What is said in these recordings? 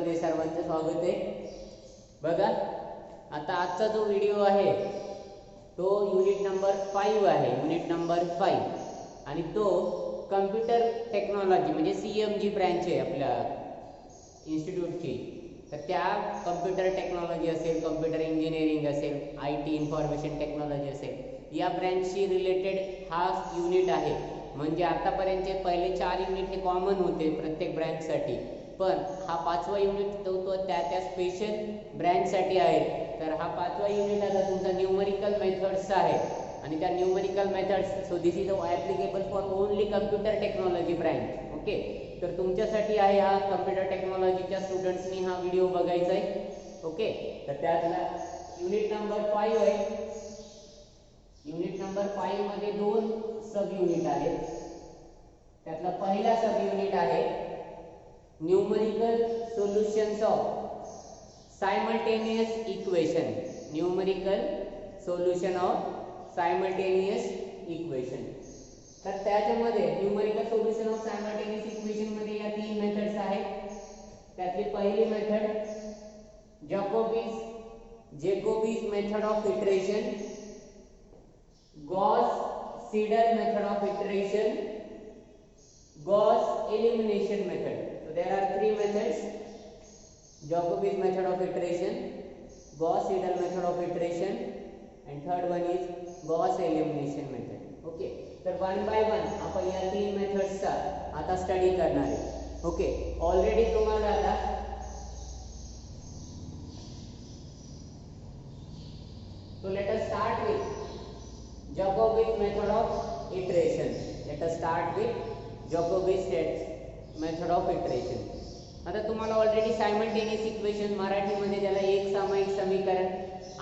मध्ये सर्वांचं स्वागत आहे। बघा आता आजचा जो व्हिडिओ आहे तो युनिट नंबर 5 आहे, युनिट नंबर 5, आणि तो कम्प्युटर टेक्नॉलॉजी म्हणजे CMG ब्रँच आहे आपल्या इन्स्टिट्यूटची। तर त्या कम्प्युटर टेक्नॉलॉजी असेल, कम्प्युटर इंजिनिअरिंग असेल, IT इन्फॉर्मेशन टेक्नॉलॉजी असेल, या ब्रँचशी रिलेटेड हा युनिट आहे। म्हणजे आतापर्यंतचे पहिले 4 युनिट हे कॉमन होते प्रत्येक ब्रँचसाठी, पण हा 5वा युनिट तो त्या स्पेशल ब्रँचसाठी आहे। तर हा 5वा युनिट आता तुमचा न्यूमरिकल मेथड्सचा आहे, आणि त्या numerical methods, so this is applicable for only computer technology branch. Okay, तर तुमच्यासाठी आहे हा कम्प्युटर टेक्नॉलॉजीच्या स्टुडंट्सनी हा व्हिडिओ बघायचा आहे। ओके, तर त्यातला युनिट नंबर 5 आहे। युनिट नंबर 5 मध्ये 2 सब युनिट आहेत। त्यातला पहिला सब युनिट आहे numerical solutions of simultaneous equation. Numerical solution of simultaneous equation. तर त्याच्यामध्ये numerical solution of simultaneous equation मध्ये या 3 मेथड्स आहेत। त्यातली पहिली method Jacobi's method of iteration, Gauss Seidel method of iteration, Gauss elimination method. So there are 3 methods: Jacobi's method of iteration, Gauss-Seidel method of iteration, and third one is Gauss elimination method. Okay, तर one by one आपण या 3 मेथड्सचा आता study करणार आहे। Okay, already तुम्हाला आता so let us start with Jacobi's method of iteration. Let us start with Jacobi's method of iteration. आता तुम्हाला ऑलरेडी सायमल्टेनियस इक्वेशन मराठीमध्ये त्याला एक सामायिक समीकरण,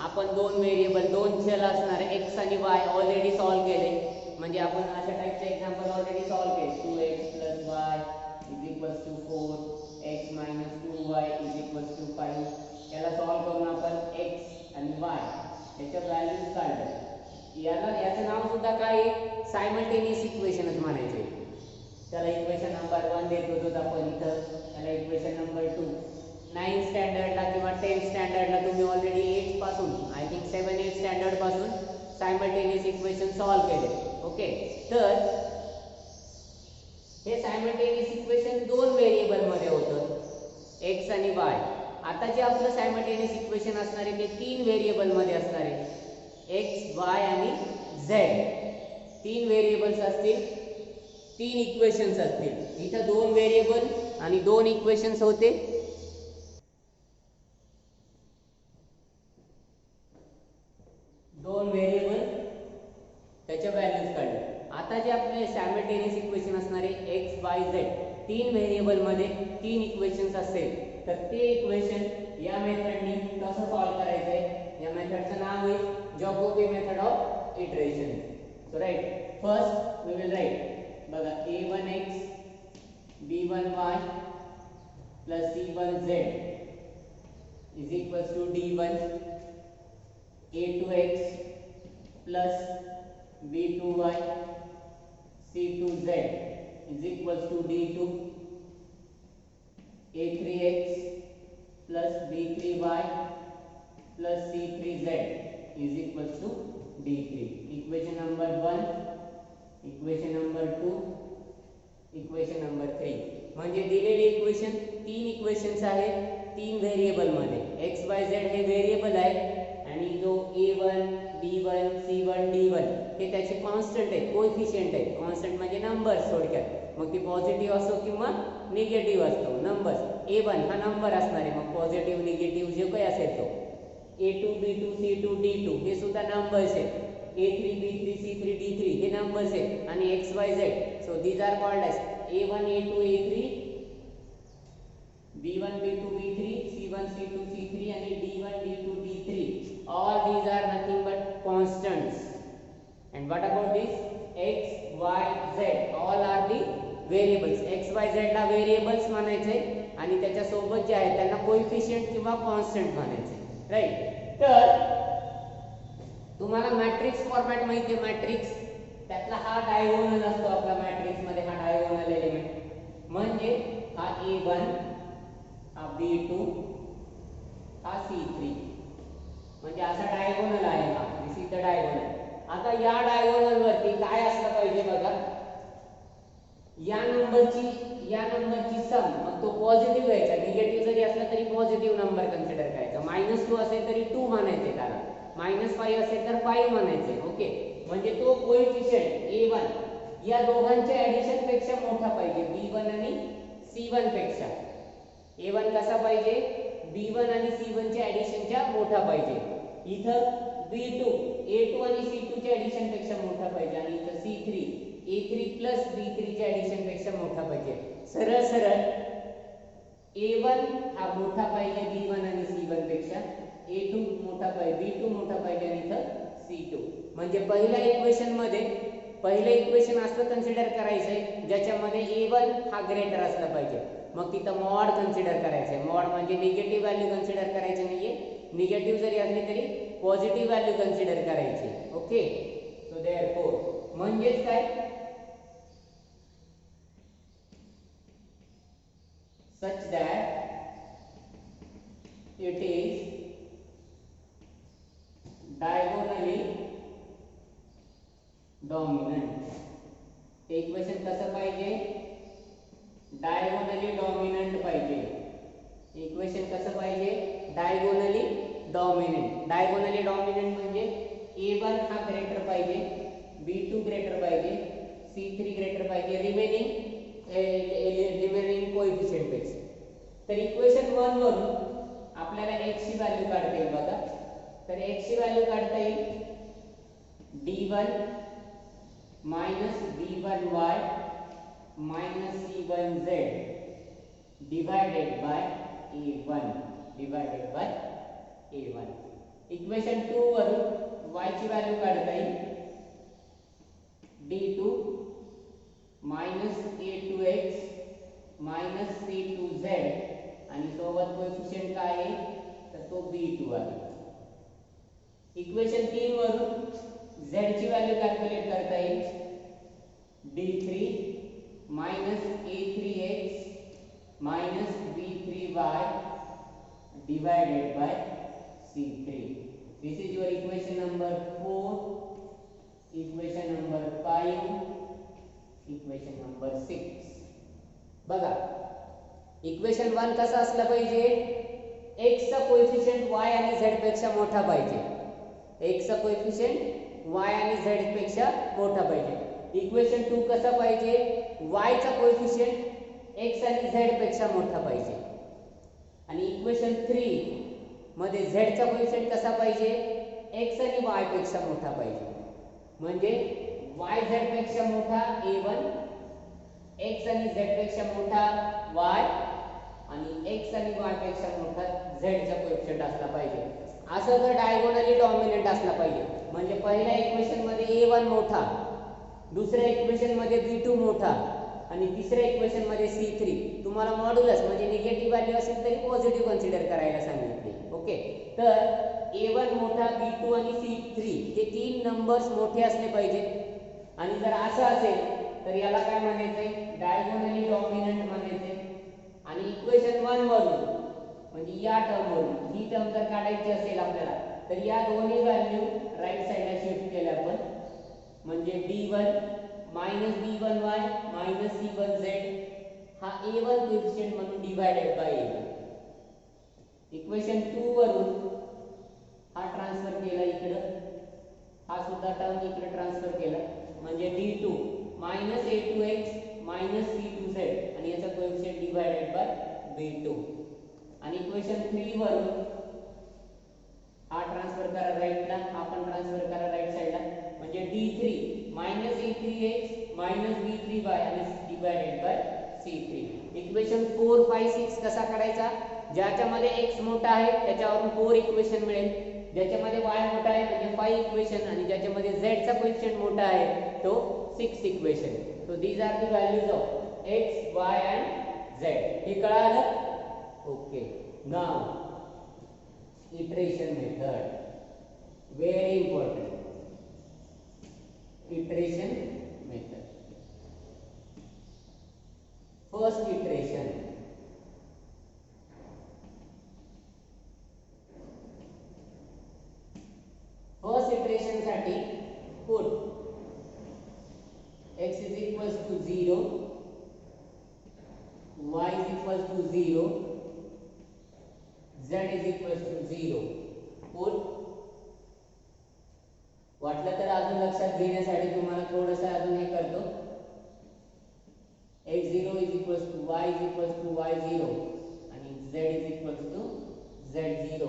आपण 2 व्हेरिएबल 2 चल असणारे x आणि y ऑलरेडी सॉल्व केले। म्हणजे आपण अशा टाइपचे एक्झाम्पल ऑलरेडी सॉल्व केले। 2x + y = 4, x - 2y = 5। याला सॉल्व करून आपण x आणि y याच्या व्हॅल्यूज काढल्या। याचं नाव सुद्धा काय आहे? सायमल्टेनियस इक्वेशनच म्हणायचे। त्याला इक्वेशन नंबर 1 देत होतो आपण इथं, त्याला इक्वेशन नंबर 2। 9th स्टँडर्डला किंवा 10th स्टँडर्डला तुम्ही ऑलरेडी 8 पासून, आय थिंक 7-8 स्टँडर्ड पासून सायमल्टेनियस इक्वेशन सॉल्व केले। ओके, तर हे सायमल्टेनियस इक्वेशन 2 व्हेरिएबल मध्ये होतं, x आणि y। आता जे आपलं सायमल्टेनियस इक्वेशन असणार आहे ते 3 व्हेरिएबल मध्ये असणार आहे, x, y आणि z। 3 व्हेरिएबल्स असतील, 3 इक्वेशन्स असतील। इथं 2 व्हेरिएबल आणि 2 इक्वेशन्स होते। दोन व्हेरिएबल त्याच्या व्हॅल्यूज काढले। आता जे आपले सायमल्टेनियस इक्वेशन असणार आहे x, y, z, 3 व्हेरिएबल मध्ये 3 इक्वेशन्स असेल, तर ते इक्वेशन या मेथडनी कसं सॉल्व करायचंय? या मेथडचं नाव आहे Jacobi method of iteration. So right, first we will write बघा a1x b1y plus c1z is equals to d1, a2x plus b2y c2z is equals to d2, a3x plus b3y plus c3z is equals to d3। Equation number 1, equation number 2, equation number 3। म्हणजे दिलेले equation 3 equations आहेत 3 variable मध्ये। x, y, z हे variable आहे, आणि जो a1 b1 c1 d1 हे त्याचे कॉन्स्टंट आहेत, कोएफिशिएंट आहेत। कॉन्स्टंट म्हणजे नंबर्स थोडक्यात, मग ती पॉझिटिव्ह असो किंवा निगेटिव्ह असतो नंबर्स। a1 हा नंबर असणार आहे, मग पॉझिटिव्ह निगेटिव्ह जे काही असेल तो। a2 b2 c2 d2 हे सुद्धा नंबर्स आहेत। a3 b3 c3 d3 हे नंबर्स आहेत, आणि x y z, so these are called as a1 a2 a3 b1 b2 b3 c1 c2 c3 आणि d1 d2 d3। all these are nothing but constants, and what about this x y z? all are the variables। x y z ला variables म्हणायचे, आणि त्याच्या सोबत जे आहेत त्यांना coefficient किंवा कॉन्स्टंट म्हणायचे, राइट। तर तुम्हाला मॅट्रिक्स फॉर्मॅट माहिती आहे, मॅट्रिक्स त्यातला हा डायगोनल असतो आपला मॅट्रिक्स मध्ये, हा डायगोनल एलिमेंट म्हणजे हा a1, हा B2, हा C3, म्हणजे असा डायगोनल आहे हा. दिस इज द डायगोनल. आता या डायगोनल वरती काय असलं पाहिजे बघा, या नंबरची सम. मग तो पॉझिटिव्ह घ्यायचा, निगेटिव्ह जरी असला तरी पॉझिटिव्ह नंबर कन्सिडर करायचा. -2 असेल तरी 2 म्हणायचे त्याला, -5 असेल तर 5 म्हणायचे. ओके, म्हणजे तो कोएफिशियंट A1 या दोघांच्या ऍडिशन पेक्षा मोठा पाहिजे, B1 आणि C1 पेक्षा. A1 कसा पाहिजे, B1 आणि C1 च्या ऍडिशनच्या मोठा पाहिजे. इथं B2 A2 आणि C2 च्या ऍडिशन पेक्षा मोठा पाहिजे, आणि इथं C3 A3 प्लस B3 च्या ऍडिशन पेक्षा मोठा पाहिजे. सरळ सरळ A1 हा मोठा पाहिजे B1 आणि C1 पेक्षा, A2 मोठा पाहिजे, B2 मोठा पाहिजे, आणि इथं C2. म्हणजे पहिल्या इक्वेशन असं कन्सिडर करायचंय ज्याच्यामध्ये A1 हा ग्रेटर असला पाहिजे. मग तिथं मॉड कन्सिडर करायचंय. मॉड म्हणजे निगेटिव्ह व्हॅल्यू कन्सिडर करायची नाहीये, निगेटिव्ह जरी असली तरी पॉझिटिव्ह व्हॅल्यू कन्सिडर करायची. ओके, सो देअरफॉर म्हणजेच काय, such that it is diagonally dominant. ते इक्वेशन कसं पाहिजे, डायगोनली डॉमिनंट पाहिजे. इक्वेशन कसं पाहिजे, डायगोनली डॉमिनंट. डायगोनली डॉमिनंट म्हणजे A1 हा ग्रेटर पाहिजे, B2 ग्रेटर पाहिजे, C3 ग्रेटर पाहिजे रिमेनिंग कोएफिशियंट पेक्षा. तर इक्वेशन 1 वरून आपल्याला x ची व्हॅल्यू काढता येईल बघा. तर x ची व्हॅल्यू काढता येईल D1 B1y C1z divided by A1. Equation 2 वरून y ची व्हॅल्यू काढता येईल D2 A2x C2z, आणि सोबत कोएफिशियंट काय आहे, तर तो B2 आहे. इक्वेशन 3 वरून z ची व्हॅल्यू कॅल्क्युलेट करता येईल D3 A3x B3y divided by C3. This is your equation number 4, equation number 5, equation number 6. बघा, इक्वेशन 1 कसं असलं पाहिजे, x चा कोएफिशियंट y आणि z पेक्षा मोठा पाहिजे. x चा कोएफिशियंट y आणि z पेक्षा मोठा पाहिजे. इक्वेशन 2 कसं पाहिजे, y चा कोएफिशियंट x आणि z पेक्षा मोठा पाहिजे. आणि इक्वेशन 3 मध्ये z चा कोएफिशियंट कसा पाहिजे, x आणि y पेक्षा मोठा पाहिजे. म्हणजे y z पेक्षा मोठा A1, x आणि z पेक्षा मोठा y, आणि x आणि y पेक्षा मोठा z चा कोएफिशियंट असला पाहिजे. असं जर डायगोनली डॉमिनंट असला पाहिजे, म्हणजे पहिल्या इक्वेशन मध्ये A1 मोठा, दुसऱ्या इक्वेशन मध्ये B2 मोठा, आणि तिसऱ्या इक्वेशन मध्ये C3. तुम्हाला मॉड्युलस म्हणजे निगेटिव्ह व्हॅल्यू असेल तरी पॉझिटिव्ह कन्सिडर करायला सांगितले. ओके, तर A1 मोठा, B2 आणि C3 हे तीन नंबर्स मोठे असले पाहिजे. आणि जर असं असेल तर याला काय म्हणायचंय, डायगोनली डॉमिनंट म्हणायचंय. आणि इक्वेशन 1 वरून म्हणजे या टर्म वरून ही टर्म जर काढायची असेल आपल्याला, तर या दोन्ही व्हॅल्यू राईट साइडला शिफ्ट केल्या आपण, म्हणजे D1 B1y C1z हा A1 कोएफिशियंट म्हणून डिवाइडेड बाय A1. इक्वेशन 2 वरून हा ट्रान्सफर केला इकडे, हा सुद्धा टर्म इकडे ट्रान्सफर केला, म्हणजे D2 A2x C2z, आणि याचा कोएफिशियंट डिवाइडेड बाय B2. आणि इक्वेशन 3 वरून हा ट्रान्सफर करा राईटला, हा पण ट्रान्सफर करा राईट साइडला, म्हणजे D3 A3x B3y आणि डिवाइडेड बाय C3. इक्वेशन 4, 5, 6 कसा काढायचा, ज्याच्यामध्ये x मोठा आहे त्याच्यावरून 4 इक्वेशन मिळेल, ज्याच्यामध्ये y मोठा आहे म्हणजे 5 इक्वेशन, आणि ज्याच्यामध्ये z चा कोएफिशियंट मोठा आहे तो 6 equation. So these are the values of x, y and z. हे कळालं? Okay, now iteration method, very important. Iteration method. First iteration, iteration साठी put x is equals to 0, y is equals to 0, z is equals to 0. Put वाटलं तर अजून लक्षात घेण्यासाठी तुम्हाला थोडंसं अजून हे करतो. x0 is equals to y is equals to y0 आणि z is equals to z0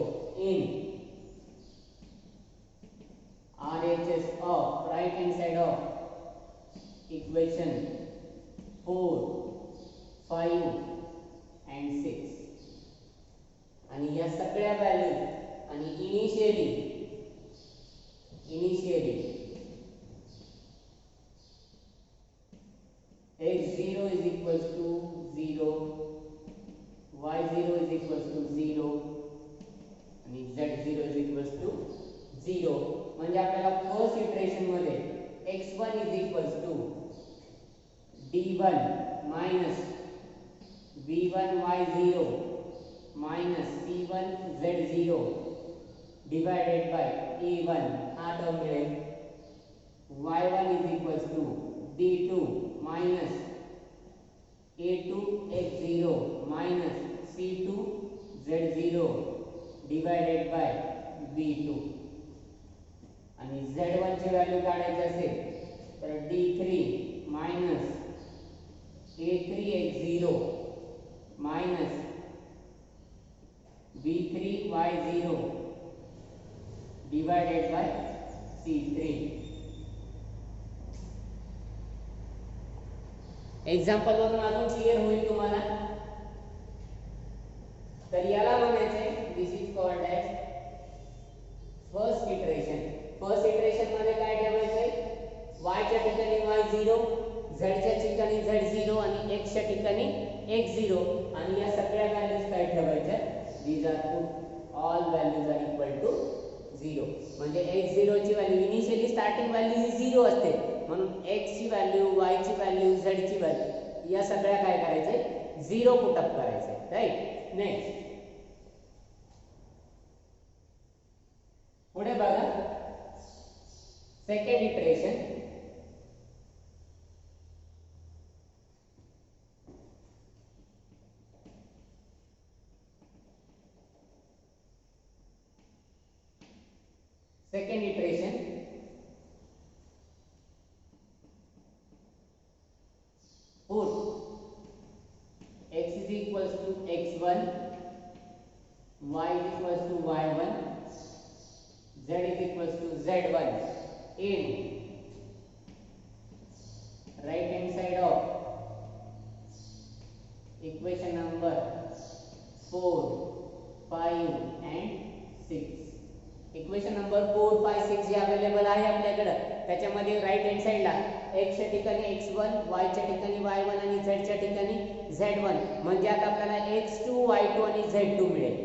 in RHS of right hand side of equation 4, 5 and 6 आणि या सगळ्या व्हॅल्यू आणि initially x0 is equals to 0, y0 is equals to 0 आणि z0 is equals to 0. म्हणजे आपल्याला first iteration मध्ये x1 is equals to d1 minus v1 y0 minus c1 z0 divided by a1 हा term मिळेल. y1 is equals to d2 minus a2 x0 minus c2 z0 divided by b2 आणि z1 ची value काढायची असेल तर d3 minus a3 x0 minus b3 y0 divided by c3. Example वरून अजून clear होईल तुम्हाला. तर याला म्हणायचे this is called as first iteration. First iteration मध्ये काय ठेवायचंय, y च्या ठिकाणी y0, z च्या ठिकाणी z0 आणि x च्या ठिकाणी x0 आणि या सगळ्या व्हॅल्यूज काय ठेवायच्या, these are put all values are equal to 0. म्हणजे x0 ची व्हॅल्यू इनिशियली स्टार्टिंग व्हॅल्यू ही 0 असते म्हणून x ची व्हॅल्यू, y ची व्हॅल्यू, z ची व्हॅल्यू या सगळ्या काय करायचंय 0 पुट अप करायचंय. राइट. नेक्स्ट पुढे बघा second iteration. Second iteration put x is equals to x1, y is equals to y1, z is equals to z1 in right hand side of equation number 4, 5 and 6. Equation number 4, 5, 6 जे available आहे आपल्याकडे त्याच्यामध्ये right hand साइडला x च्या ठिकाणी x1, y च्या ठिकाणी y1 आणि z च्या ठिकाणी z1 म्हणजे आता आपल्याला x2, y2 आणि z2 मिळेल.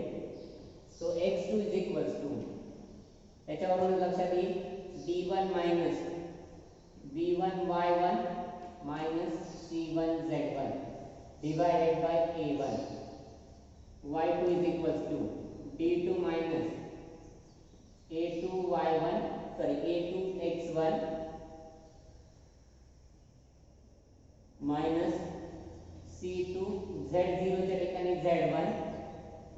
So x2 is equals to त्याच्यावरून लक्षात येईल d1 minus v1 y1 minus c1 z1 divided by a1. y2 is equals to d2 minus a2 y1 a2 x1 minus c2 z0 च्या ठिकाणी z1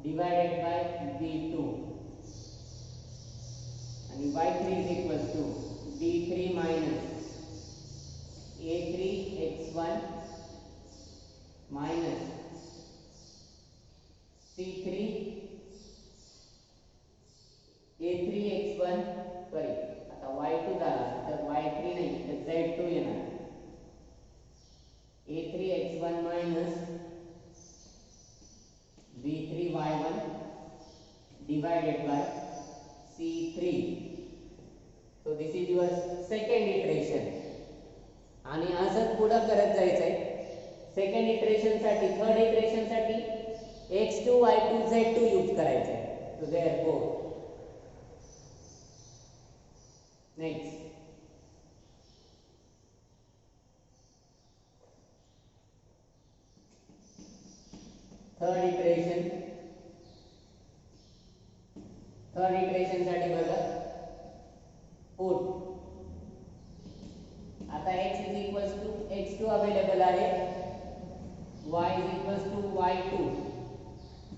divided by b2 आणि y3 is equals to d3 minus a3 x1 minus c3 a3 x1 आता y2 झाला तर y3 नाही तर z2 येणार. a3 x1 minus b3 y1 divided by c3. so this is your second iteration आणि असं पुढे करत जायचंय. सेकंड इटरेशन साठी, थर्ड इटरेशन साठी x2 y2 z2 यूज करायचंय. so therefore next third iteration साठी बघा पुट आता x is equals to x2 available आहे, y is equals to y2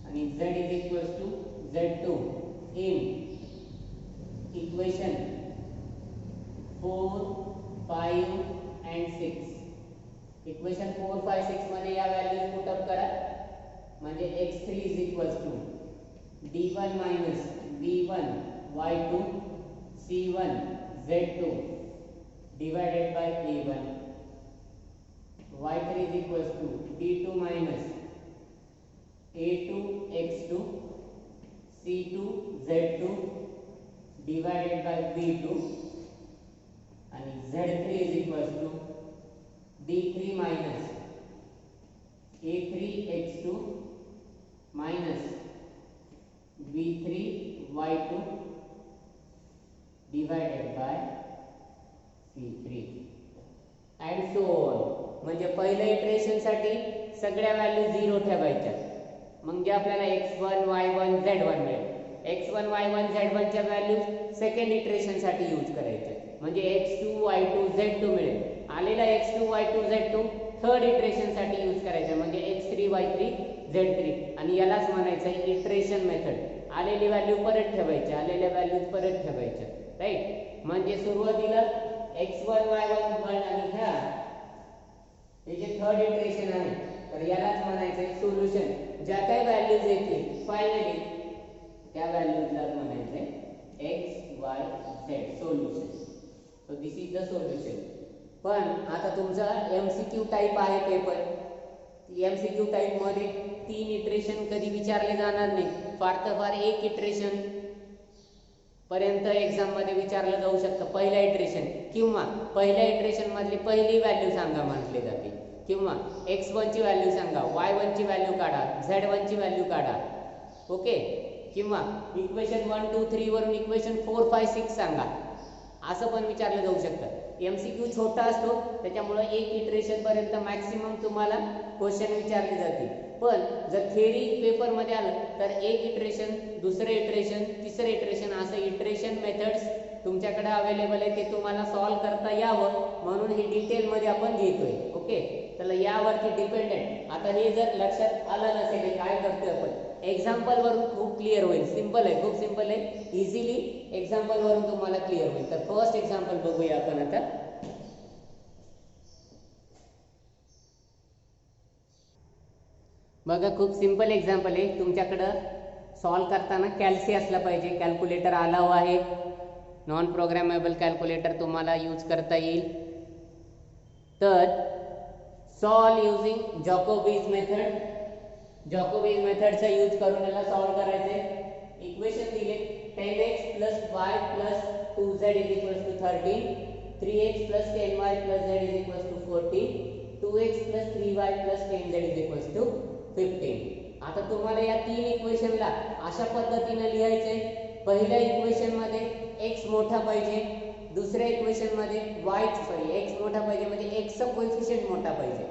आणि z is equals to z2 in equation 4, 5 and 6. Equation 4, 5, 6 मध्ये या values put up करा म्हणजे x3 is equals to d1 minus v1 y2 c1 z2 divided by a1, y3 is equals to d2 minus a2 x2 c2 z2 divided by b2 and z3 is equals to d3 minus a3 x2 minus b3 y2 divided by c3 and so on. म्हणजे पहिल्या iteration साठी सगळ्या value 0 ठेवायच्या, म्हणजे आपल्याला x1 y1 z1 मिळेल. x1 y1 z1 च्या values second iteration साठी यूज करायच्या, म्हणजे x2 y2 z2 मिळेल. आलेला x2 y2 z2 third iteration साठी यूज करायचा, म्हणजे x3 y3 z3 आणि यालाच म्हणायचं आहे इटरेशन मेथड. आलेली व्हॅल्यू परत ठेवायच्या, आलेल्या व्हॅल्यूज परत ठेवायच्या, राईट. म्हणजे सुरुवातीला x1 y1 1 आणि ह्या हे जे थर्ड इटरेशन आहे तर यालाच म्हणायचं सोल्युशन. ज्या काही व्हॅल्यूज येतील फायनली त्या व्हॅल्यूजला म्हणायचं x y z solution. So this is the solution. पण आता तुमचा एमसीक्यू टाइप आहे पेपर, एमसीक्यू टाइप मध्ये 3 इटरेशन कधी विचारले जाणार नाही, फार तर फार एक इटरेशन पर्यंत एक्झाम मध्ये विचारलं जाऊ शकतं. पहिल्या इटरेशन किंवा पहिल्या इटरेशन मधली पहिली व्हॅल्यू सांगा म्हटले जाते, किंवा x1 ची व्हॅल्यू सांगा, y1 ची व्हॅल्यू काढा, z1 ची व्हॅल्यू काढा, ओके. किंवा इक्वेशन 1 2 3 वरून इक्वेशन 4 5 6 सांगा, असं पण विचारलं जाऊ शकतं. एमसीक्यू छोटा असतो त्याच्यामुळे एक इटरेशन पर्यंत मॅक्सिमम तुम्हाला क्वेश्चन विचारले जातील. पण जर थेरी पेपर मध्ये आलं तर एक इटरेशन, दुसरे इटरेशन, तिसरे इटरेशन असं इटरेशन मेथड्स तुमच्याकडे अवेलेबल आहे, ते तुम्हाला सॉल्व करता यावं म्हणून हे डिटेल मध्ये आपण घेतोय, ओके. चला यावरती डिपेंडेंट. आता हे जर लक्षात आलं नसेल काय करतोय आपण, एक्झाम्पल वरून खूप क्लिअर होईल. सिंपल आहे, खूप सिंपल आहे, इझिली एक्झाम्पल वरून तुम्हाला क्लिअर होईल. तर फर्स्ट एक्झाम्पल बघूया आपण आता. बघा खूप सिंपल एक्झाम्पल आहे. तुमच्याकडं सॉल्व करताना कॅल्सी असला पाहिजे, कॅल्क्युलेटर अलाव आहे, नॉन प्रोग्रामेबल कॅल्क्युलेटर तुम्हाला यूज करता येईल. तर सॉल्व युजिंग जॅकोबीज मेथड. जॅकोबीज मेथडचा यूज करून याला सॉल्व करायचे. इक्वेशन दिले 10x plus y plus 2z is equals to 13, 3x plus 10y plus z is equals to 14, 2x plus 3y plus 10z is equals to 15. आता तुम्हाला या तीन इक्वेशनला अशा पद्धतीने लिहायचे. पहिल्या इक्वेशन मध्ये x मोठा पाहिजे, दुसऱ्या इक्वेशन मध्ये x मोठा पाहिजे म्हणजे x चा कोएफिशिएंट मोठा पाहिजे,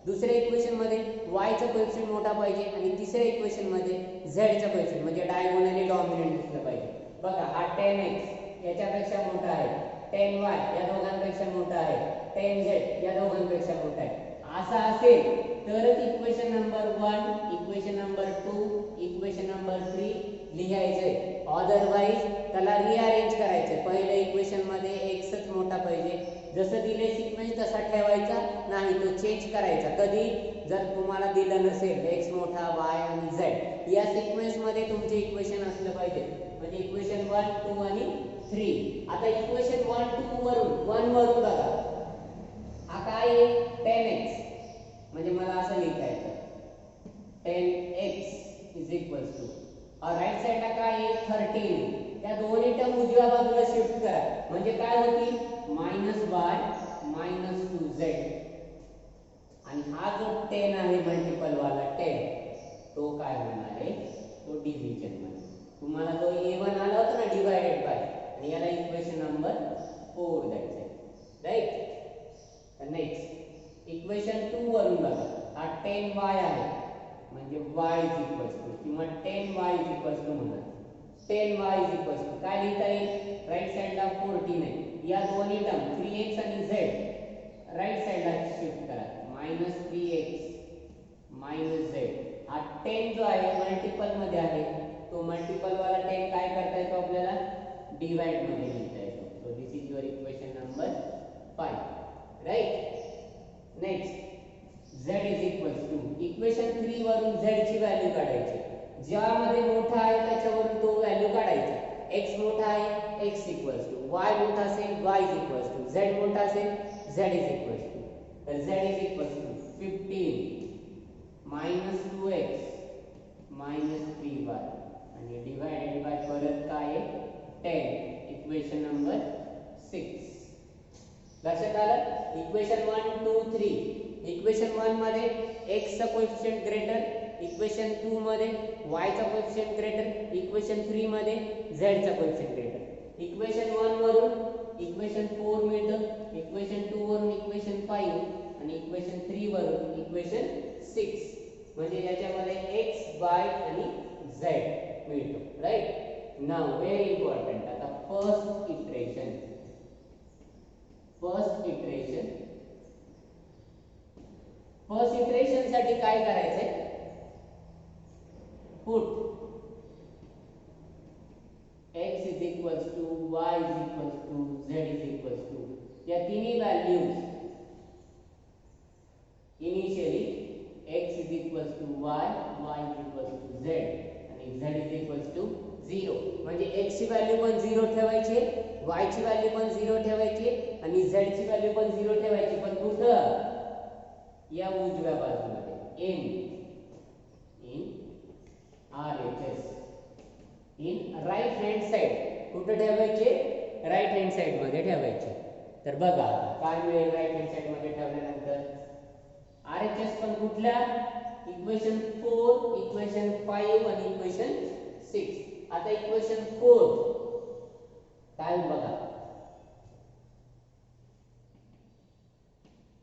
दुसऱ्या इक्वेशन मध्ये y चा कोएफिशिएंट मोठा पाहिजे आणि तिसऱ्या इक्वेशन मध्ये z चा कोएफिशिएंट म्हणजे डायगोनली डॉमिनंट असलं पाहिजे. बघा हा 10x याच्यापेक्षा मोठा आहे, 10y या दोघांपेक्षा मोठा आहे, 10z या दोघांपेक्षा मोठा आहे. असा असेल तरच equation number 1, equation number 2, equation number 3 लिहायचे. अदरवाइज त्याला रिअरेंज करायचे. पहिल्या इक्वेशन मध्ये xच मोठा पाहिजे, जसं दिले सिक्वेन्स तसा ठेवायचा नाही, तो चेंज करायचा. कधी जर तुम्हाला दिलं नसेल x मोठा y आणि z या सिक्वेन्स मध्ये तुमचे इक्वेशन असलं पाहिजे, म्हणजे इक्वेशन 1 2 आणि 3. आता इक्वेशन 1 2 वरून 1 वरून बघा हा काय आहे 10x, म्हणजे मला असं लिहिता येतं 10x is equals to right साइडला काय आहे 13. त्या दोन्ही टर्म उजव्या बाजूला शिफ्ट करा म्हणजे काय होतील -y - 2z. आणि हा जो 10 आहे मल्टिपल वाला 10 तो काय होणार आहे, तो डिव्हिजन मध्ये. तुम्हाला जो a1 आला होता ना डिवाइडेड बाय, आणि याला इक्वेशन नंबर 4 द्यायचं आहे, राईट. तर नेक्स्ट इक्वेशन 2 वरून बघा हा 10y आहे म्हणजे y इज इक्वल्स टू किंवा 10y इज इक्वल्स टू म्हणा 10y इज इक्वल्स टू काय लिहिता येईल राईट साइडला 14 आहे या दोन्ही टर्म 3x आणि z राईट साइडला शिफ्ट करा. -3x - z. हा 10 जो आहे मल्टिपल मध्ये आहे, तो मल्टिपल वाला 10 काय करता येतो आपल्याला, डिवाइड मध्ये लिहिता येतो. So this is your equation number 5. Right. Next z is equals to, equation 3 वरून z ची व्हॅल्यू काढायची. ज्यामध्ये मोठा आहे त्याच्यावरून तो व्हॅल्यू काढायचा. x मोठा आहे x इक्वल्स टू, y मोठा असेल y is equals to, z मोठा असेल z इज इक्वल्स टू. तर z is equals to 15 -2x -3y आणि डिवाइडेड बाय परत काय आहे 10. Equation number 6. लक्षात आलं. इक्वेशन 1 2 3. इक्वेशन 1 मध्ये x चा कोएफिशिएंट ग्रेटर, इक्वेशन 2 मध्ये y चा कोएफिशिएंट ग्रेटर, इक्वेशन 3 मध्ये z चा कोएफिशिएंट ग्रेटर. इक्वेशन 1 वरून इक्वेशन 4 मिळतं, इक्वेशन 2 वरून इक्वेशन 5 आणि इक्वेशन 3 वरून इक्वेशन 6. म्हणजे याच्यामध्ये x y आणि z मिळतो. राइट. नाउ व्हेरी इम्पॉर्टंट, आता फर्स्ट इटरेशन साठी काय करायचंय, put x is equals to y is equals to z is equals to, या तिन्ही values initially x is equals to y, y is equals to z आणि z is equals to 0. म्हणजे x ची value पण 0 ठेवायची, y ची value पण 0 ठेवायची आणि z ची व्हॅल्यू पण 0 ठेवायची. पण कुठं, या उजव्या बाजूमध्ये in RHS, in right hand side. कुठे ठेवायचे, राइट हँड साइड मध्ये ठेवायचे. तर बघा काय मिळेल राइट हँड साइड मध्ये ठेवल्यानंतर, RHS पण कुठल्या, इक्वेशन 4, इक्वेशन 5 आणि इक्वेशन 6. आता इक्वेशन 4 काय बघा,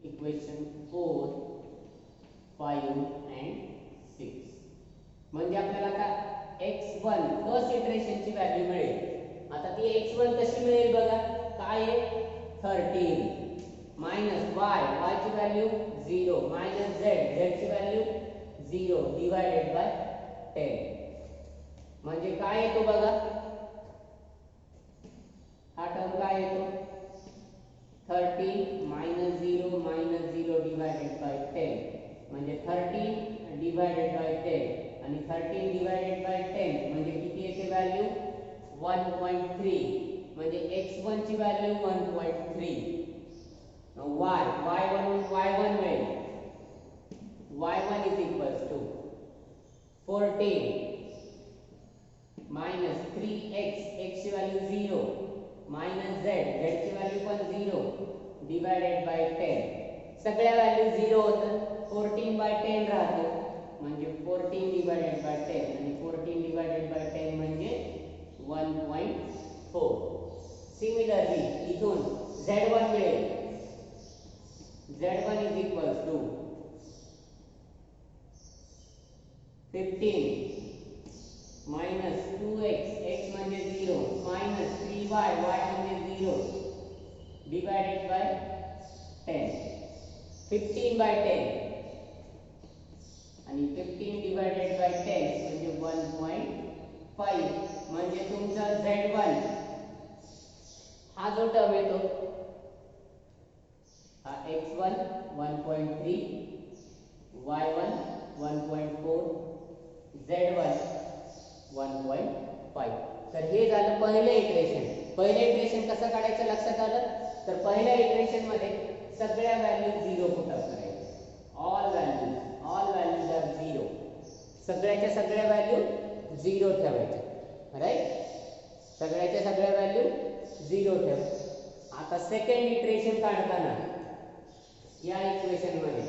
इक्वेशन 4 5 and 6 म्हणजे आपल्याला आता x1 फर्स्ट इटरेशन ची व्हॅल्यू मिळेल. आता ती x1 कशी मिळेल बघा, काय आहे 13 मायनस y ची व्हॅल्यू 0 मायनस z ची व्हॅल्यू 0 डिवाइडेड बाय 10. म्हणजे काय येतो बघा, हा टर्म काय येतो 13 -0 डिवाइडेड बाय 10. म्हणजे 13 डिवाइडेड बाय 10 आणि 13 डिवाइडेड बाय 10 म्हणजे किती येते व्हॅल्यू 1.3. म्हणजे x1 ची व्हॅल्यू 1.3. y1 मिळेल, y1 is equals to 14 minus 3x, x ची व्हॅल्यू 0 मायनस z ची व्हॅल्यू पण 0 डिवाइडेड बाय 10. सगळ्या व्हॅल्यू 0 होतात, 14 बाय 10 राहतो. म्हणजे 14 डिवाइडेड बाय 10 आणि 14 डिवाइडेड बाय 10 म्हणजे 1.4. सिमिलरली इथून z1 मिळेल, z1 is equals to 15 minus 2x, x म्हणजे 0 मायनस 3y, y म्हणजे 0 डिवाइडेड बाय 10. 15 बाय 10 आणि 15 डिवाइडेड बाय 10 म्हणजे 1.5. म्हणजे तुमचा z1 हा जो टर्म येतो हा x1 1.3, y1 1.4, z1 1.5. तर हे झालं पहिलं इटरेशन. पहिलं इटरेशन कसं काढायचं लक्षात आलं. तर पहिल्या इटरेशन मध्ये सगळ्या व्हॅल्यू 0 पुट अप करायच्या. All values are 0. सगळ्याच्या सगळ्या व्हॅल्यू 0 ठेवायच्या. राइट. सगळ्याच्या सगळ्या व्हॅल्यू 0 ठेव. आता सेकंड इटरेशन काढताना या इक्वेशन मध्ये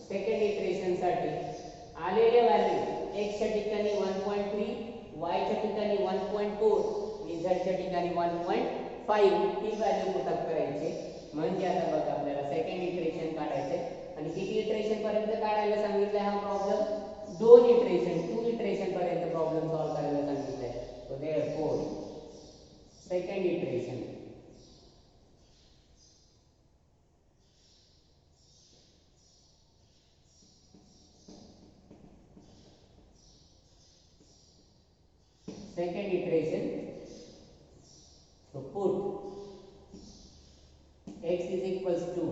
सेकंड इटरेशन साठी आलेल्या व्हॅल्यू x च्या ठिकाणी 1.3, y च्या ठिकाणी 1.4 आणि z च्या ठिकाणी 1.5 ही व्हॅल्यू पुट अप करायची. म्हणजे आता बघा आपल्याला सेकंड इटरेशन काढायचे आणि किती इटरेशन पर्यंत काढायला सांगितलंय हा प्रॉब्लेम, 2 इटरेशन पर्यंत प्रॉब्लेम सॉल्व करायला सांगितलंय. So therefore second iteration second iteration. So put x is equals to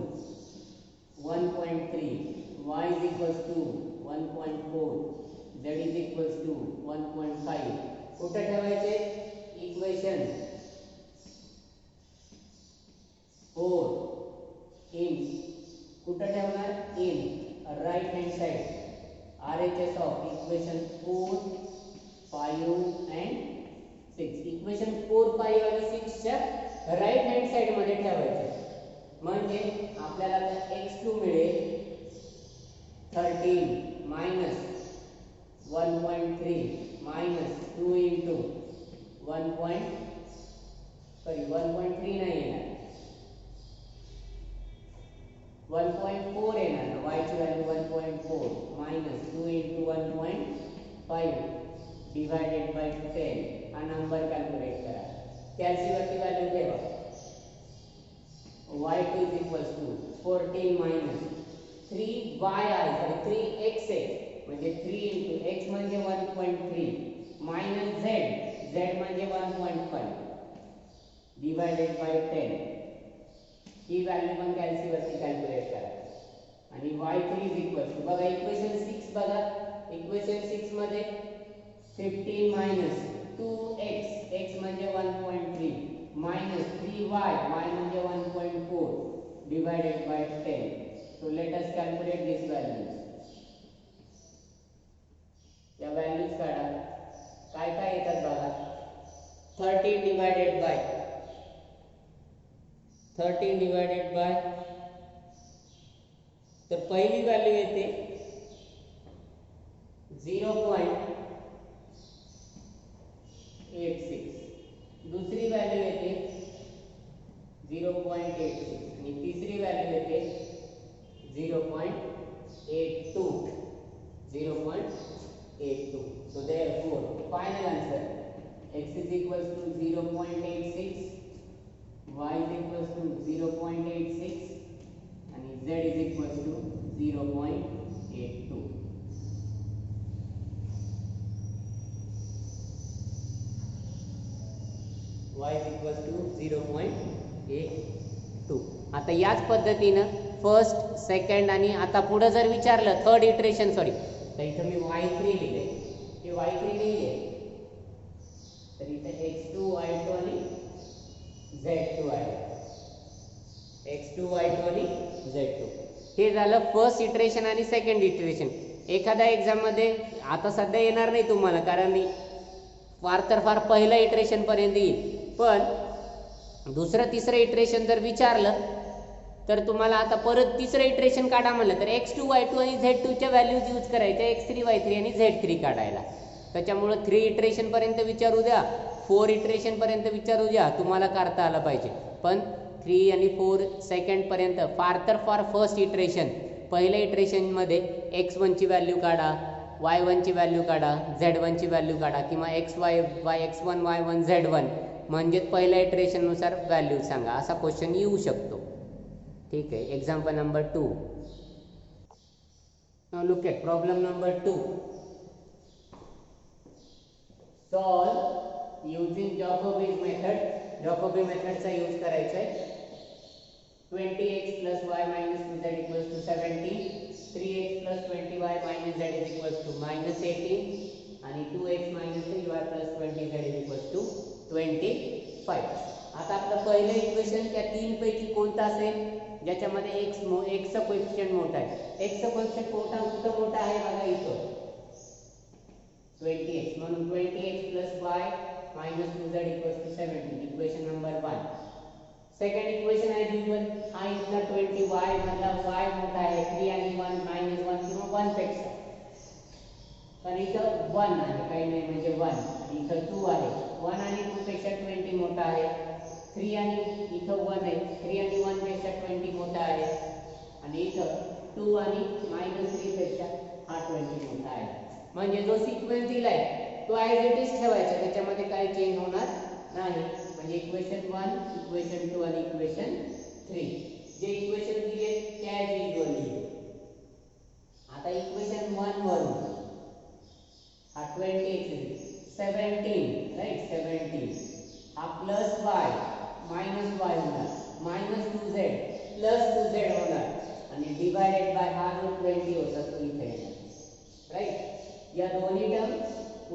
1.3, y is equals to 1.4, z is equals to 1.5. कुठे ठेवायचे? इक्वेशन 4 इन कुठे ठेवणार? In right hand side RHS of equation 4, 5 and 6. Equation 4, 5 आणि 6 च्या right hand side मध्ये ठेवायचे. म्हणजे आपल्याला x2 मिळेल 13 minus 1.3 minus 2 into 1.3 नाही येणार, 1.4 येणार. y ची value 1.4 minus 2 into 1.5 divided by 10. हा नंबर कॅल्क्युलेट करा. कॅल्सीवरती व्हॅल्यू ठेवा. y2 is equals to 14 minus 3xx म्हणजे 3 into x म्हणजे 1.3 minus z म्हणजे 1.5 divided by 10. ही व्हॅल्यू पण कॅल्सीवरती कॅल्क्युलेट करा. आणि y3 is equals to बघा इक्वेशन 6 बघा. इक्वेशन 6 मध्ये 15 minus 2x x म्हणजे 1.3 minus 3y y म्हणजे 1.4 divided by 10. So let us calculate these values. या व्हॅल्यूज काढा. काय काय येतात बघा. 13 divided by तर पहिली व्हॅल्यू येते 0.86, दुसरी व्हॅल्यू येते 0.86 आणि तिसरी व्हॅल्यू येते 0.82. So therefore final answer x is equals to 0.86, y is equals to 0.86 and z is equals to 0.82. y is equals to 0.82. आता याच पद्धतीनं फर्स्ट, सेकंड आणि आता पुढे जर विचारलं थर्ड इटरेशन, सॉरी तर इथं मी y3 लिहिले, हे y3 नाहीये तर इथं x2 y2 आणि z2 आहे. x2 y2 आणि z2 हे झालं फर्स्ट इटरेशन आणि सेकंड इटरेशन. एखाद्या एक्झाम मध्ये आता सध्या येणार नाही तुम्हाला, कारण फार तर फार पहिलं इटरेशन पर्यंत येईल, पण दुसरं तिसरं इटरेशन जर विचारलं तर तुम्हाला आता परत तिसरं इटरेशन काढा म्हणलं तर x2 y2 आणि z2 च्या व्हॅल्यूज यूज करायच्या, x3 y3 आणि z3 काढायला. त्याच्यामुळे 3 इटरेशन पर्यंत विचारू द्या, 4 इटरेशन पर्यंत विचारू द्या, तुम्हाला करता आलं पाहिजे. पण 3 आणि 4 सेकंड पर्यंत फार तर फार फर्स्ट इटरेशन पहिल्या इटरेशन मध्ये x1 ची व्हॅल्यू काढा, y1 ची व्हॅल्यू काढा, z1 ची व्हॅल्यू काढा किंवा x1 y1 z1 म्हणजे पहिल्या इटरेशन नुसार व्हॅल्यू सांगा, असा क्वेश्चन येऊ शकतो. ठीक आहे. Example number 2. Now look at problem number 2. Solve using Jacobi's method. Jacobi मेथडचा यूज करायचा आहे. 20x plus y minus 2z equals to 70, 3x plus 20y minus z is equals to minus 18 आणि 2x minus 3y plus 20z is equals to 25. आता आपलं पहिलं equation त्या तीन पैकी कोणतं असेल ज्याच्यामध्ये x चा कोएफिशिएंट मोठा आहे. x चा कोएफिशिएंट कुठं मोठा आहे बघा इथं 20x, म्हणून 20x plus y minus 2z equals to 70. Equation number 1. Second equation आहे यूजुअल हा इथला 20y मधला y मोठा आहे 3 आणि 1 minus 1 किंवा 1 पेक्षा, पण इथं 1 आहे काही नाही म्हणजे 1 आणि इथं 2 आहे. 1 आणि 2 पेक्षा 20 मोठा आहे. 3 आणि इथं 1 आहे, 3 आणि 1 पेक्षा 20 मोठा आहे आणि इथं 2 आणि -3 पेक्षा हा 20 मोठा आहे. म्हणजे जो सिक्वेन्स दिलाय तो ॲज इट इज ठेवायचा, त्याच्यामध्ये काही चेंज होणार नाही. म्हणजे इक्वेशन 1, इक्वेशन 2 आणि इक्वेशन 3 जे इक्वेशन दिले ते ॲज युजुअल लिहिले. आता इक्वेशन 1 वरून हा 20x 17 राइट 17 हा प्लस y मायनस y होणार मायनस 2z प्लस 2z होणार आणि डिवायडेड बाय हा जो 20 होता तो इथे येणार राइट या दोन्ही टर्म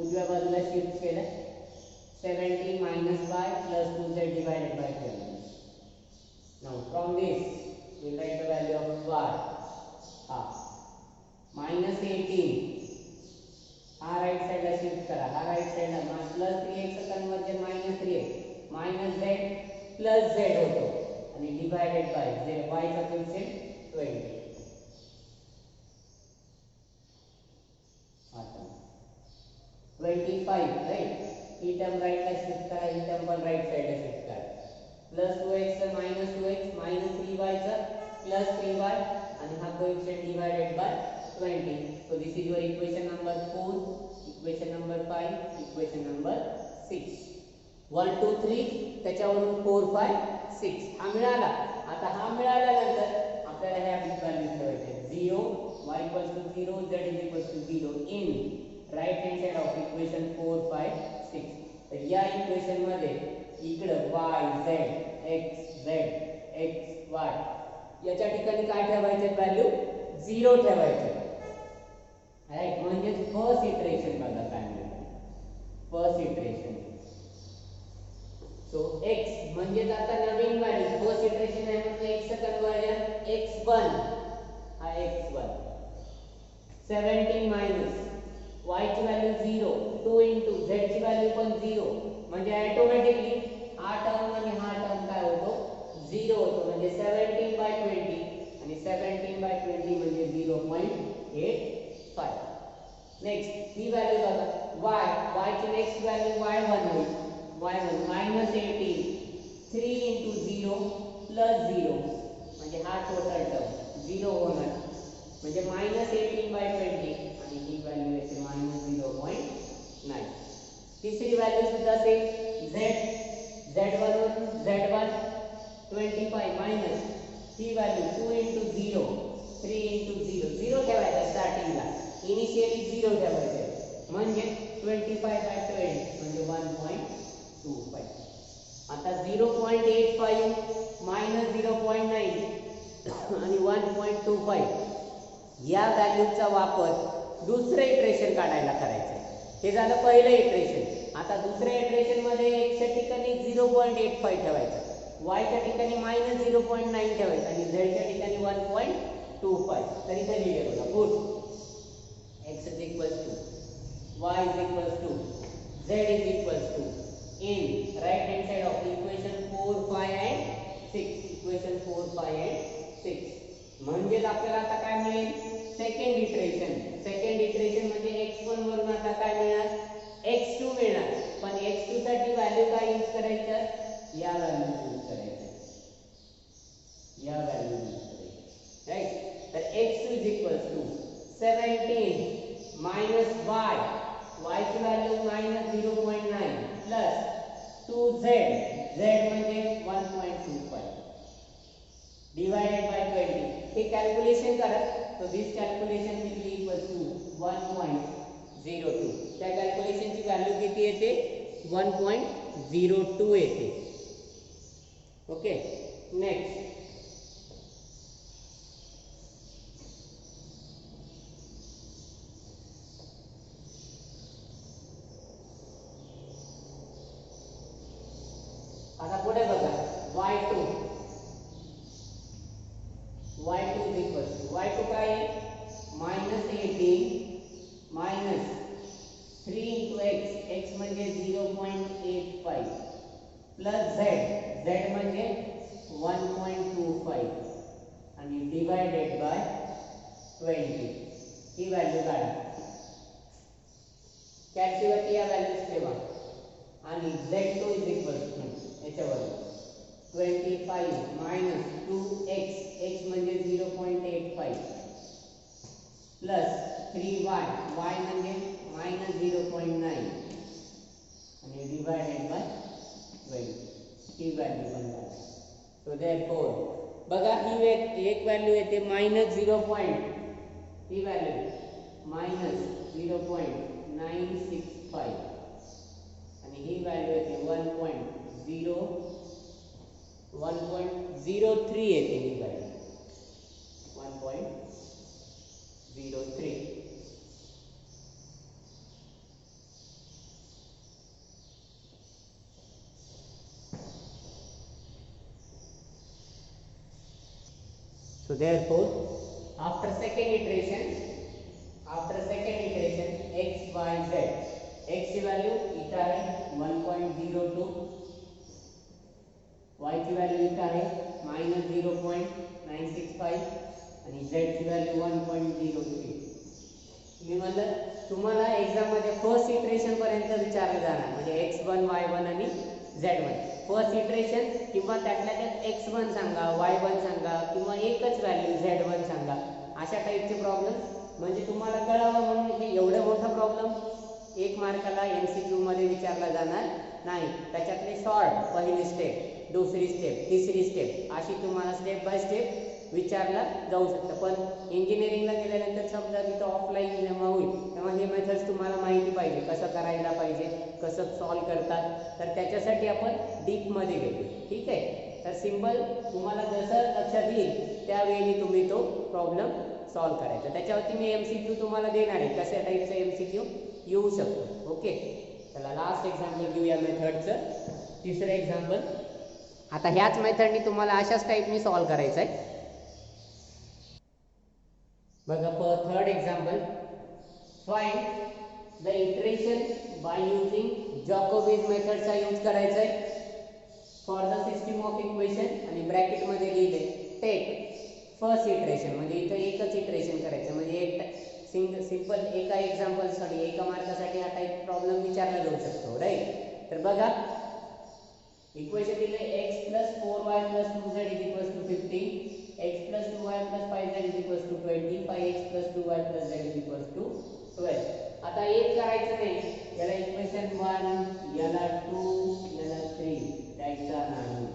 उजव्या बाजूला शिफ्ट केल्या 17 minus y plus 2z divided by 20. Now from this we will write the value of y minus 18 हा राइट साइड ला शिफ्ट करा हा राइट साइड ला plus 3x conversion minus 3x minus z plus z होतो आणि divided by z y चा coefficient 20 आता 25 right ही term right ला शिफ्ट करा ही टर्म पण राइट साइड ला शिफ्ट करा plus 2x minus 2x minus 3y चा प्लस 3y आणि हा coefficient divided by 20 so this is your equation number 4 equation number 5 equation number 6 1 2 3 त्याच्यावरून 4 5 6 हा मिळाला आता हा मिळाल्यानंतर आपल्याला ह्या व्हॅल्यू ठेवायचे 0 y 0 z 0 in right hand side of equation 4 5 6 तर या इक्वेशन मध्ये इकडे y z x z x y याच्या ठिकाणी काय ठेवायचे व्हॅल्यू 0 ठेवायचे राइट म्हणजे फर्स्ट इटरेशन बघा काय मिळतं फर्स्ट इटरेशन सो x म्हणजे आता नवीन व्हॅल्यू फर्स्ट इटरेशन आहे म्हणजे x चं कन्वर्जन x1 हा x1 17 मायनस y ची व्हॅल्यू 0 2 into z ची व्हॅल्यू पण 0 म्हणजे ऑटोमॅटिकली हा टर्म आणि हा टर्म काय होतो 0 होतो म्हणजे 17 by 20 आणि 17 by 20 म्हणजे 0.85 नेक्स्ट ही व्हॅल्यू बघा y ची नेक्स्ट व्हॅल्यू y1 होईल y1 minus 18 3 into 0 plus 0 म्हणजे हा टोटल टर्म 0 होणार म्हणजे -18 by 20 आणि ही व्हॅल्यू येते -0.9 तिसरी व्हॅल्यू सुद्धा सेम z1 वरून z1 25 मायनस ही व्हॅल्यू 2 into 0 3 into 0 0 ठेवायचा स्टार्टिंगला इनिशियली 0 ठेवायचे म्हणजे 25 by 20 म्हणजे 1.25 आता 0.85 मायनस 0.9 आणि 1.25 या व्हॅल्यूचा वापर दुसरे इटरेशन काढायला करायचं हे झालं पहिलं इटरेशन आता दुसऱ्या इटरेशन मध्ये x च्या ठिकाणी 0.85 ठेवायचं y च्या ठिकाणी -0.9 ठेवायचं आणि z च्या ठिकाणी 1.25 तर इथे लिहिले बघा put x is equal to y is equal to z is equal to in right hand side of the equation 4 5 and 6 equation 4 5 and 6 म्हणजे आपल्याला आता काय मिळेल सेकंड इटरेशन म्हणजे x1 वरून आता काय मिळणार x2 मिळणार पण x2 साठी व्हॅल्यू काय यूज करायचं या व्हॅल्यू यूज करायचं राइट तर x2 17 minus y ची व्हॅल्यू -0.9 प्लस 2z z म्हणजे 1.25 divided by 20 हे कॅल्क्युलेशन करा तो this calculation will be equal to 1.02 त्या कॅल्क्युलेशनची व्हॅल्यू किती येते 1.02 येते ओके नेक्स्ट आता पुढे बघा y2 काय आहे -18 मायनस 3 into x म्हणजे 0.85 प्लस z म्हणजे 1.25 आणि डिवायडेड बाय 20 ही व्हॅल्यू काढा कॅल्क्युलेट या व्हॅल्यूज ठेवा आणि z2 इज इक्वल टू याच्यावर 25 minus 2x x म्हणजे 0.85 प्लस 3y y म्हणजे -0.9 आणि डिवायडेड बाय 20 ही व्हॅल्यू बनणार सो देयरफॉर बघा ही एक व्हॅल्यू येते -0. ही व्हॅल्यू -0.965 आणि ही व्हॅल्यू येते 1.03 येते ही value 1.03. So therefore, after second iteration, x, y, z, x ची व्हॅल्यू इथं आहे 1.02, y ची व्हॅल्यू इथं आहे -0.965 आणि z ची व्हॅल्यू 1.03. मी म्हणलं तुम्हाला एक्झाम मध्ये फर्स्ट इटरेशन पर्यंत विचारलं जाणार, म्हणजे x1, y1 आणि z1. फर्स्ट इटरेशन किंवा त्यातल्या त्यात x1 सांगा, y1 सांगा किंवा एकच व्हॅल्यू z1 सांगा, अशा टाईपचे प्रॉब्लेम म्हणजे तुम्हाला कळावं म्हणून हे एवढं मोठा प्रॉब्लेम 1 मार्काला MCQ मध्ये विचारला जाणार नाही. त्याच्यातले शॉर्ट पहिली स्टेप, दुसरी स्टेप, तिसरी स्टेप अशी तुम्हाला स्टेप बाय स्टेप विचारला जाऊ शकतं. पण इंजिनिअरिंगला गेल्यानंतर समजा तिथं ऑफलाईन जेव्हा होईल तेव्हा हे मेथड्स तुम्हाला माहिती पाहिजे, कसं करायला पाहिजे, कसं सॉल्व करतात, तर त्याच्यासाठी आपण डीपमध्ये गेलो. ठीक आहे. तर सिंपल तुम्हाला जसं लक्षात येईल त्यावेळी तुम्ही तो प्रॉब्लेम सॉल्व करायचा. त्याच्यावरती मी MCQ तुम्हाला देणार आहे, कशा टाईपचं MCQ येऊ शकतो. ओके. चला लास्ट एक्झाम्पल घेऊया मेथडचं. तिसरं एक्झाम्पल. आता ह्याच मेथडनी तुम्हाला अशाच टाईपनी सॉल्व करायचं आहे. बघा third example. Find the iteration by using Jacobi's मेथडचा यूज करायचा आहे for the system of equation आणि ब्रॅकेट मध्ये लिहिले टेक फर्स्ट इटरेशन, म्हणजे इथं एकच इटरेशन करायचं, म्हणजे एक सिंपल एका एक्झाम्पलसाठी एका मार्कासाठी हा टाईप प्रॉब्लेम विचारला जाऊ शकतो. राईट. तर बघा इक्वेशन दिले x + 4y + 2z = 15, x + 2y + 5z = 20, 5x + 2y + z = 12. आता एक करायचं नाही, याला इक्वेशन 1, याला 2, याला 3 द्यायचा नाही.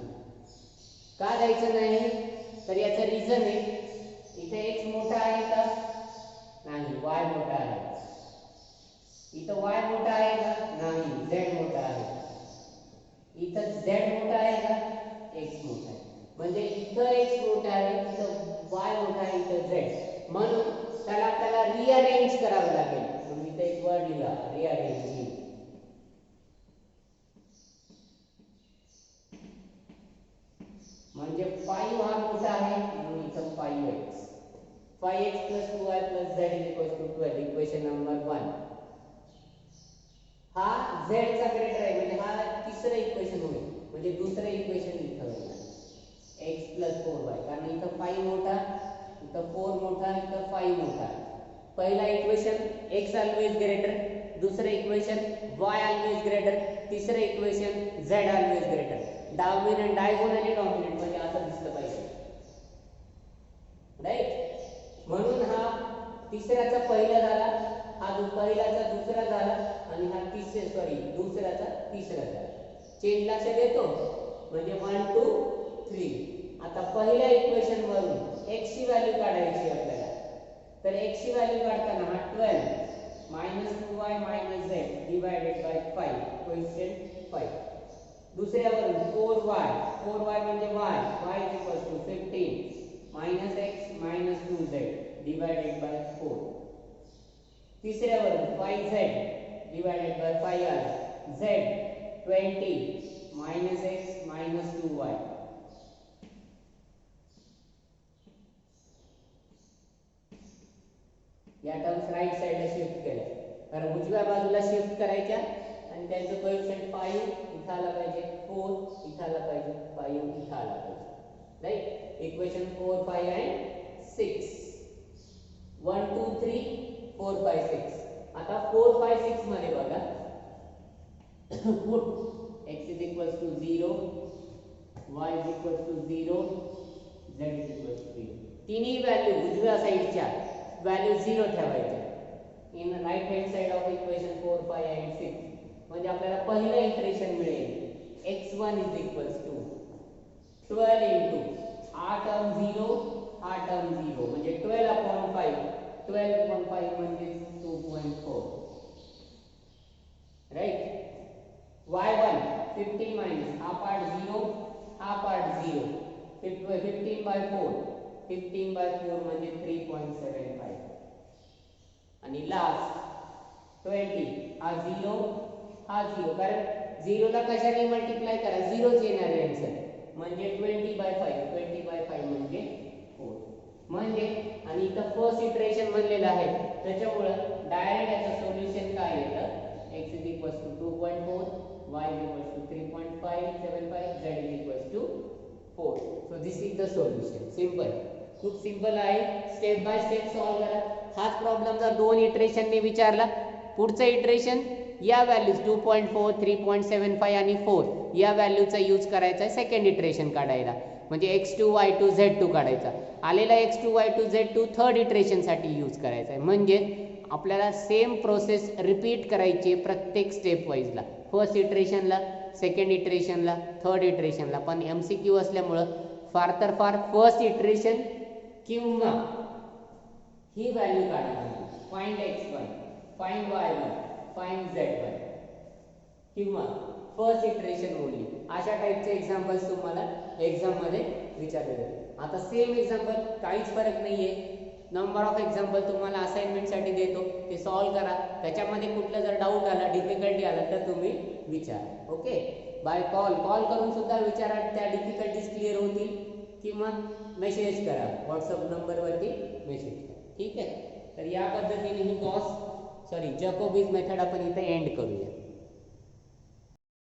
का द्यायचं नाही? तर याचं रिझन आहे, इथे x मोठा आहे का? नाही. y मोठा आहे. इथं y मोठा आहे का? नाही. z मोठा आहे. इथं z मोठा आहे का? x मोठा आहे. म्हणजे इथं x मोठा आहे, इथं y मोठा आहे, इथं z. म्हणून त्याला आपल्याला रिअरेंज करावं लागेल. म्हणून इथे एक वर्ड लिहा, रिअरेंजिंग. म्हणजे 5 हा मोठा आहे म्हणून इथं 5x. 5x + 2y + z = 12, equation number 1. हा z चा ग्रेटर आहे, म्हणजे हा तिसरं इक्वेशन होईल, म्हणजे दुसरं इक्वेशन इथं होईल x + 4y. कारण इथं 5 मोठा, इथं 4 मोठा, इथं 5 मोठा. पहिला इक्वेशन x ऑलवेज ग्रेटर, दुसरं इक्वेशन y ऑलवेज ग्रेटर, तिसरं equation z always greater. Dominant, diagonally dominant म्हणजे असं दिसलं पाहिजे. राईट. म्हणून हा तिसऱ्याचा पहिला झाला, हा पहिल्याचा दुसरा झाला आणि हा दुसऱ्याचा तिसरा झाला. चेंज लक्षात येतो. म्हणजे 1 2 3. आता पहिल्या इक्वेशन वरून x ची व्हॅल्यू काढायची आपल्याला. तर x ची व्हॅल्यू काढताना हा 12 -2y - z / 5 कोएफिशिएंट 5. दुसऱ्यावरून 4y म्हणजे y = 15 -x - 2z / 4. तिसऱ्यावरून 5z / 5 आला, z 20 -x - 2y. या टर्म्स राईट साइडला शिफ्ट केल्या, कारण उजव्या बाजूला शिफ्ट करायच्या आणि त्यांचं कोएफिशिएंट 5 इथं आला पाहिजे, 4 इथं आला पाहिजे, 5 इथं आला पाहिजे. राईट. इक्वेशन 4 5 आणि 6. 1 2 3 4 5 6. आता 4 5 6 मध्ये बघा put x = 0, y = 0, z = 0. तिन्ही व्हॅल्यू उजव्या साइडच्या व्हॅल्यू 0 ठेवायच्या in right hand side of equation 4 5 आणि 6. म्हणजे आपल्याला पहिलं इटरेशन मिळेल x1 = 12 into हा टर्म 0, हा टर्म 0, म्हणजे 12/5. 12/5 म्हणजे 2.4. राइट. y1 15 मायनस हा पार्ट 0 हा पार्ट 0 15 by 4 म्हणजे 3.75 आणि लास्ट 20 हा 0 हा 0 कारण 0 ला कशाने मल्टिप्लाय करा 0च येणार आहे आन्सर म्हणजे 20 by 5 म्हणजे 4 म्हणजे आणि इथं फर्स्ट इटरेशन बनलेलं आहे त्याच्यामुळे डायरेक्ट याचं सोल्युशन काय येतं x is equals to 2.4 y is equals to 3.575 z is equals to 4 so this is the solution simple खूप सिंपल आहे स्टेप बाय स्टेप सॉल्व करा हाच प्रॉब्लेम जर दोन इटरेशनने विचारला पुढचं इटरेशन या व्हॅल्यूज 2.4 3.75 आणि 4 या व्हॅल्यूचा यूज करायचा आहे सेकंड इटरेशन काढायला म्हणजे x2 y2 z2 काढायचा आलेला x2 y2 z2 third iteration साठी यूज करायचा आहे म्हणजे आपल्याला सेम प्रोसेस रिपीट करायची प्रत्येक स्टेप वाईजला फर्स्ट इटरेशनला सेकंड इटरेशनला थर्ड इटरेशनला पण MCQ असल्यामुळं फार तर फार फर्स्ट इटरेशन किंवा ही व्हॅल्यू काढा find x1 find y1 find z1 किंवा फर्स्ट इटरेशन ओनली अशा टाइपचे एक्झाम्पल्स तुम्हाला एक्झाम मध्ये विचारले जातील आता सेम एक्झाम्पल काहीच फरक नाहीये नंबर ऑफ एक्झाम्पल तुम्हाला असाइनमेंट साठी देतो ते सॉल्व करा त्याच्यामध्ये कुठला जर डाऊट आला डिफिकल्टी आला तर तुम्ही विचारा ओके बाय कॉल करून सुद्धा विचारा त्या डिफिकल्टीज क्लिअर होतील किंवा मेसेज करा व्हॉट्सअप नंबरवरती मेसेज करा ठीक आहे तर या पद्धतीने ही जॅकोबीज मेथड आपण इथे एंड करूया